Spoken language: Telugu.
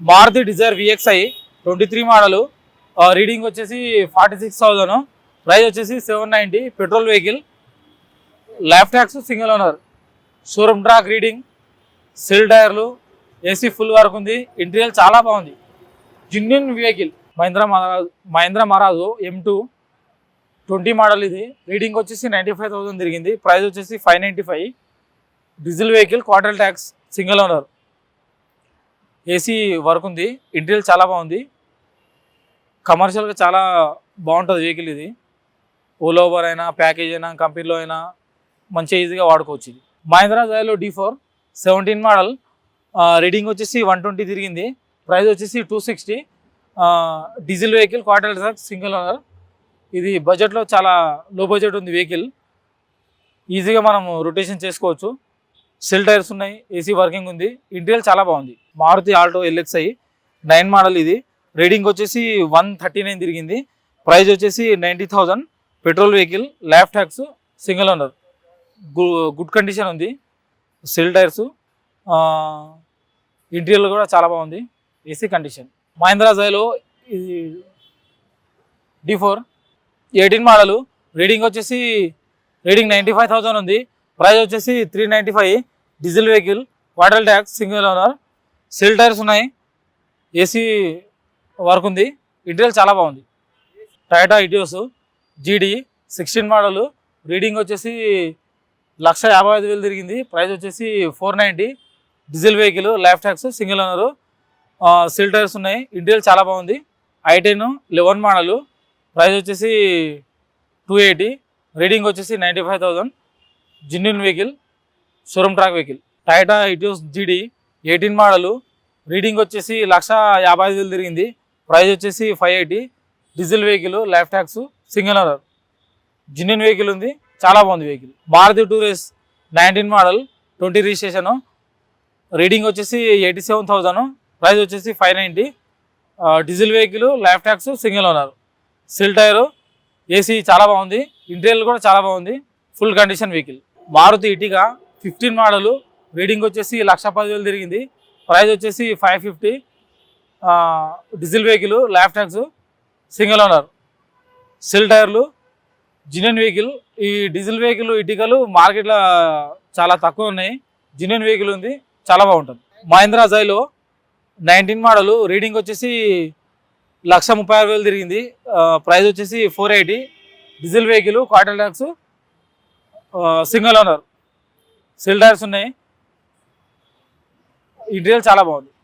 Maruti Dzire VXi 23 model reading వచ్చేసి 46,000, ప్రైస్ వచ్చేసి 790, petrol vehicle, life tax, single owner, showroom track reading, seal టైర్లు, ఏసీ ఫుల్ వర్క్ ఉంది, ఇంటీరియర్ చాలా బాగుంది. జెన్యూన్ వెహికల్ మహేంద్ర మహారాజు M2 20 మోడల్. ఇది రీడింగ్ వచ్చేసి 95,000 తిరిగింది, ప్రైస్ వచ్చేసి 595, diesel vehicle, quarter tax, single owner, AC work ఉంది, ఇంటీరియర్ చాలా బాగుంది, కమర్షియల్గా చాలా బాగుంటుంది వెహికల్. ఇది ఓలా ఓబర్ అయినా, ప్యాకేజ్ అయినా, కంపెనీలో అయినా మంచిగా ఈజీగా వాడుకోవచ్చు. ఇది Mahindra Xylo D4 17 model, reading వచ్చేసి 120 తిరిగింది, ప్రైస్ వచ్చేసి 260, diesel vehicle, quarter tax, single owner. ఇది బడ్జెట్లో చాలా లో బడ్జెట్ ఉంది వెహికల్, ఈజీగా మనం రొటేషన్ చేసుకోవచ్చు. సెల్ టైర్స్ ఉన్నాయి, ఏసీ వర్కింగ్ ఉంది, ఇంటీరియర్ చాలా బాగుంది. Maruti Alto LXi 9 model. ఇది రీడింగ్ వచ్చేసి 139 తిరిగింది, ప్రైస్ వచ్చేసి 90,000, petrol vehicle, life tax, single owner, good condition ఉంది, సెల్ టైర్స్, ఇంటీరియర్ కూడా చాలా బాగుంది, ఏసీ కండిషన్. మహేంద్ర జైలో ఇది D4 18 మోడల్, రీడింగ్ వచ్చేసి 95,000 ఉంది, ప్రైస్ వచ్చేసి 395, diesel vehicle, quarter tax, single owner, cell tyres ఉన్నాయి, ఏసీ వర్క్ ఉంది, ఇంటీరియర్ చాలా బాగుంది. Toyota Etios GD 16 model, reading వచ్చేసి 155,000 తిరిగింది, ప్రైస్ వచ్చేసి 490, diesel vehicle, life tax, single owner, cell tyres ఉన్నాయి, ఇంటీరియర్ చాలా బాగుంది. i10 11 మోడల్, ప్రైస్ వచ్చేసి 280, రీడింగ్ వచ్చేసి 95,000, genuine vehicle, showroom track vehicle. Toyota Etios GD 18 model, reading వచ్చేసి 155,000 తిరిగింది, ప్రైస్ వచ్చేసి 580, diesel vehicle, life tax, single owner, genuine vehicle ఉంది, చాలా బాగుంది vehicle. Maruti tour S 19 model 20 registration, reading వచ్చేసి 87,000, ప్రైస్ వచ్చేసి 590, diesel vehicle, life tax, single owner, seal tyre, AC చాలా బాగుంది, ఇంటీరియర్ కూడా చాలా బాగుంది, full condition vehicle. Maruti Ertiga 15 model, reading వచ్చేసి 110,000 తిరిగింది, ప్రైస్ వచ్చేసి 550, diesel vehicle, life tax, single owner, cell టైర్లు, జెన్యూన్ వెహికల్. ఈ డీజిల్ వెహికల్ ఇటికలు మార్కెట్లో చాలా తక్కువ ఉన్నాయి, జెన్యూన్ వెహికల్ ఉంది, చాలా బాగుంటుంది. మహేంద్ర జైలో 19 మోడల్, రీడింగ్ వచ్చేసి 136,000 తిరిగింది, ప్రైస్ వచ్చేసి 480, diesel vehicle, quarter tax, single owner, cell tyres ఉన్నాయి, ఇంటీరియర్ చాలా బాగుంది.